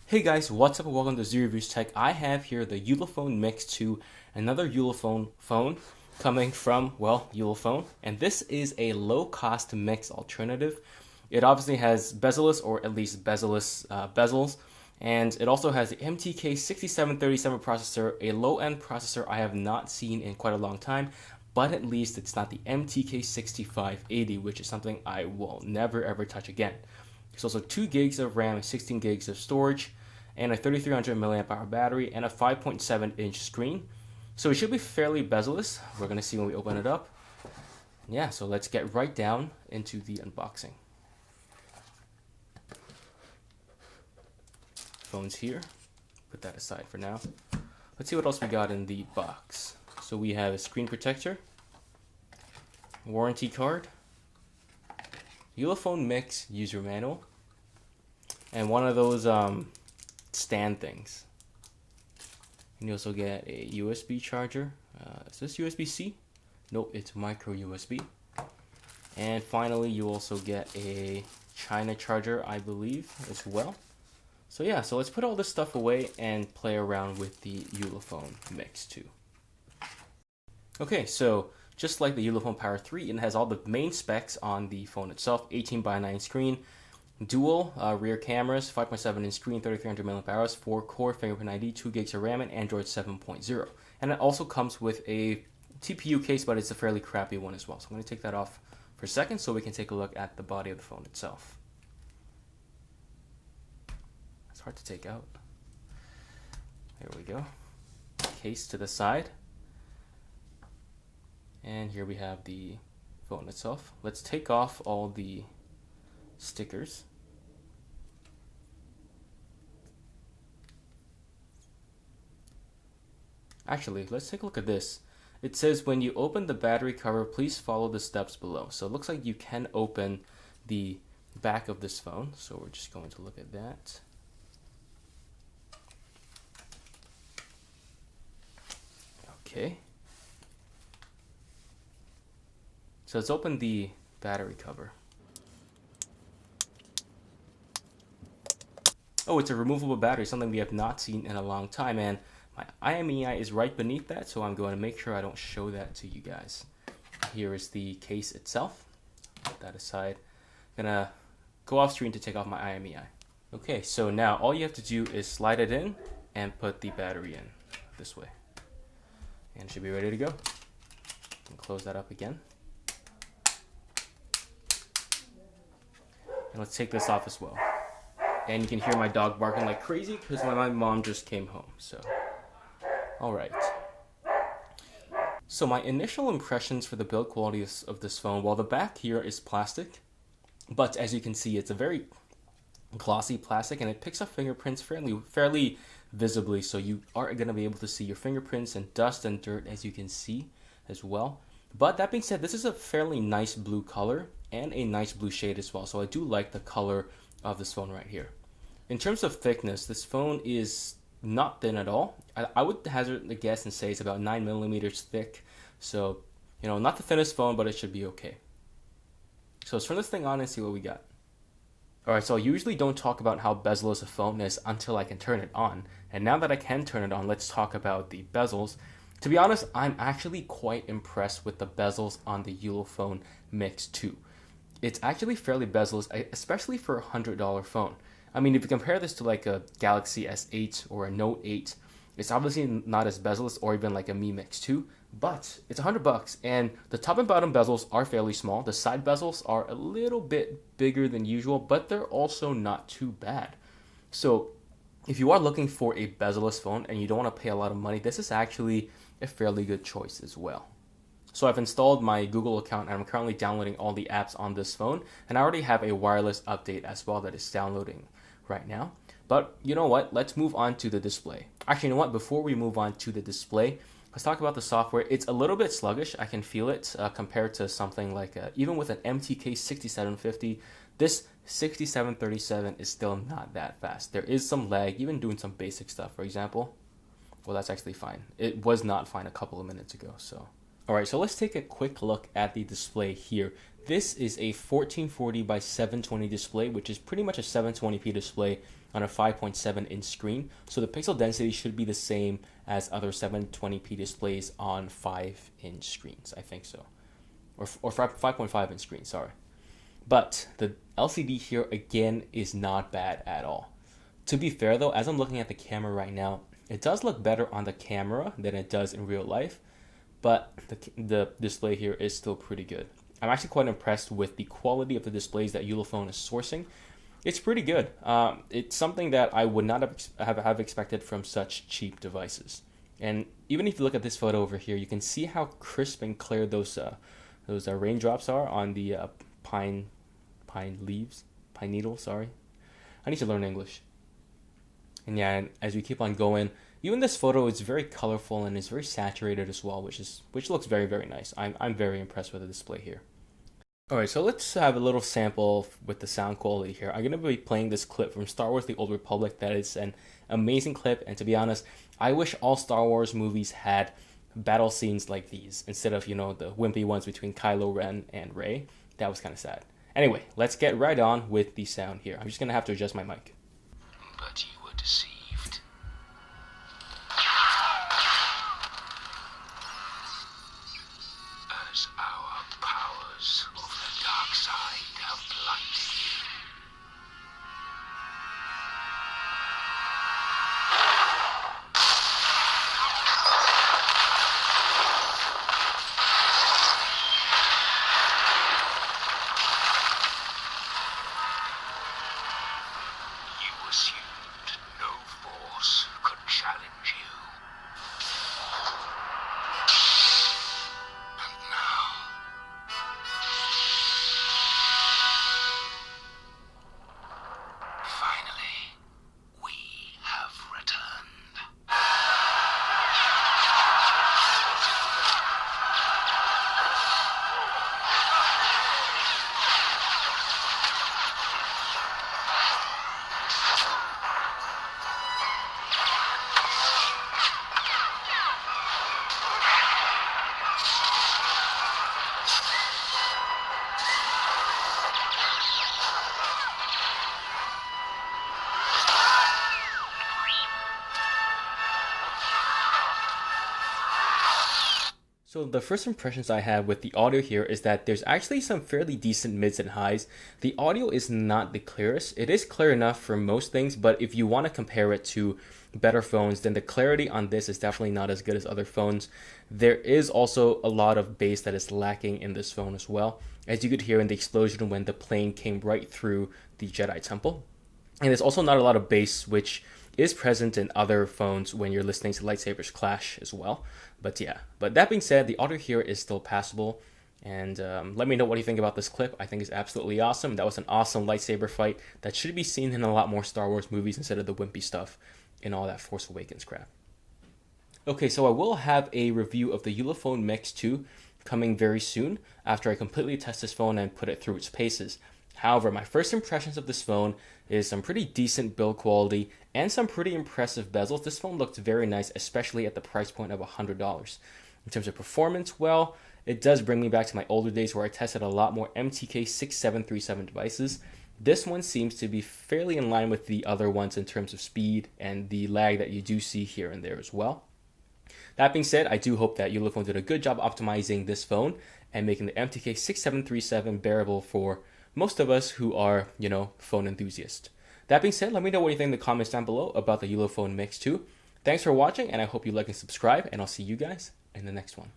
Hey guys, what's up and welcome to Z Reviews Tech. I have here the Ulefone Mix 2, another Ulefone phone coming from, well, Ulefone. And this is a low-cost mix alternative. It obviously has bezel-less, or at least bezel-less bezels. And it also has the MTK6737 processor, a low-end processor I have not seen in quite a long time. But at least it's not the MTK6580, which is something I will never ever touch again. There's also 2 gigs of RAM and 16 gigs of storage, and a 3300 mAh battery, and a 5.7-inch screen. So it should be fairly bezel-less. We're going to see when we open it up. Yeah, so let's get right down into the unboxing. Phone's here. Put that aside for now. Let's see what else we got in the box. So we have a screen protector, warranty card, Ulefone Mix user manual, and one of those stand things. And you also get a USB charger. Is this USB-C? Nope, it's micro USB. And finally, you also get a China charger, I believe, as well. So yeah, so let's put all this stuff away and play around with the Ulefone Mix 2. Okay, so just like the Ulefone Power 3, it has all the main specs on the phone itself. 18:9 screen, dual rear cameras, 5.7-inch screen, 3300 mAh, 4-core fingerprint ID, 2 gigs of RAM, and Android 7.0. And it also comes with a TPU case, but it's a fairly crappy one as well. So I'm going to take that off for a second so we can take a look at the body of the phone itself. It's hard to take out. There we go. Case to the side. And here we have the phone itself. Let's take off all the stickers. Actually, let's take a look at this. It says when you open the battery cover, please follow the steps below. So it looks like you can open the back of this phone. So we're just going to look at that. Okay. So let's open the battery cover. Oh, it's a removable battery, something we have not seen in a long time, and my IMEI is right beneath that, so I'm going to make sure I don't show that to you guys. Here is the case itself. Put that aside. I'm gonna go off screen to take off my IMEI. Okay, so now all you have to do is slide it in and put the battery in this way. And it should be ready to go. And close that up again. And let's take this off as well. And you can hear my dog barking like crazy because my mom just came home. So, all right. So my initial impressions for the build quality of this phone, well, the back here is plastic, but as you can see, it's a very glossy plastic, and it picks up fingerprints fairly visibly. So you are going to be able to see your fingerprints and dust and dirt, as you can see as well. But that being said, this is a fairly nice blue color and a nice blue shade as well. So I do like the color of this phone right here. In terms of thickness, this phone is not thin at all. I would hazard a guess and say it's about 9 millimeters thick. So, you know, not the thinnest phone, but it should be okay. So let's turn this thing on and see what we got. Alright, so I usually don't talk about how bezel-less a phone is until I can turn it on. And now that I can turn it on, let's talk about the bezels. To be honest, I'm actually quite impressed with the bezels on the Ulefone Mix 2. It's actually fairly bezel-less, especially for a $100 phone. I mean, if you compare this to like a Galaxy S8 or a Note 8, it's obviously not as bezel-less, or even like a Mi Mix 2, but it's $100, and the top and bottom bezels are fairly small. The side bezels are a little bit bigger than usual, but they're also not too bad. So if you are looking for a bezel-less phone and you don't want to pay a lot of money, this is actually a fairly good choice as well. So I've installed my Google account, and I'm currently downloading all the apps on this phone, and I already have a wireless update as well that is downloading right now. But you know what? Let's move on to the display. Actually, you know what? Before we move on to the display, let's talk about the software. It's a little bit sluggish. I can feel it compared to something like even with an MTK 6750, this 6737 is still not that fast. There is some lag, even doing some basic stuff. For example, well, that's actually fine. It was not fine a couple of minutes ago, so Alright, so let's take a quick look at the display here. This is a 1440 by 720 display, which is pretty much a 720p display on a 5.7 inch screen. So the pixel density should be the same as other 720p displays on 5 inch screens, I think so. Or 5.5 inch screens, sorry. But the LCD here again is not bad at all. To be fair though, as I'm looking at the camera right now, it does look better on the camera than it does in real life, but the display here is still pretty good. I'm actually quite impressed with the quality of the displays that Ulefone is sourcing. It's pretty good. It's something that I would not have expected from such cheap devices. And even if you look at this photo over here, you can see how crisp and clear those raindrops are on the pine needle. Sorry, I need to learn English. And yeah, and as we keep on going, even this photo is very colorful and is very saturated as well, which looks very, very nice. I'm very impressed with the display here. Alright, so let's have a little sample with the sound quality here. I'm going to be playing this clip from Star Wars The Old Republic. That is an amazing clip, and to be honest, I wish all Star Wars movies had battle scenes like these, instead of, the wimpy ones between Kylo Ren and Rey. That was kind of sad. Anyway, let's get right on with the sound here. I'm just going to have to adjust my mic. But you were deceived. As our powers of the dark side have blinded you. You assumed no force could challenge you. And now, finally, we have returned. So the first impressions I have with the audio here is that there's actually some fairly decent mids and highs. The audio is not the clearest. It is clear enough for most things, but if you want to compare it to better phones, then the clarity on this is definitely not as good as other phones. There is also a lot of bass that is lacking in this phone as well, as you could hear in the explosion when the plane came right through the Jedi Temple. And there's also not a lot of bass, which is present in other phones when you're listening to lightsabers clash as well. But yeah, but that being said, the audio here is still passable. And let me know what you think about this clip. I think it's absolutely awesome. That was an awesome lightsaber fight that should be seen in a lot more Star Wars movies instead of the wimpy stuff in all that Force Awakens crap. Okay, so I will have a review of the Ulefone Mix 2 coming very soon after I completely test this phone and put it through its paces. However, my first impressions of this phone is some pretty decent build quality and some pretty impressive bezels. This phone looked very nice, especially at the price point of $100. In terms of performance, well, it does bring me back to my older days where I tested a lot more MTK 6737 devices. This one seems to be fairly in line with the other ones in terms of speed and the lag that you do see here and there as well. That being said, I do hope that Ulefone did a good job optimizing this phone and making the MTK 6737 bearable for most of us who are, phone enthusiasts. That being said, let me know what you think in the comments down below about the Ulefone Mix 2. Thanks for watching, and I hope you like and subscribe, and I'll see you guys in the next one.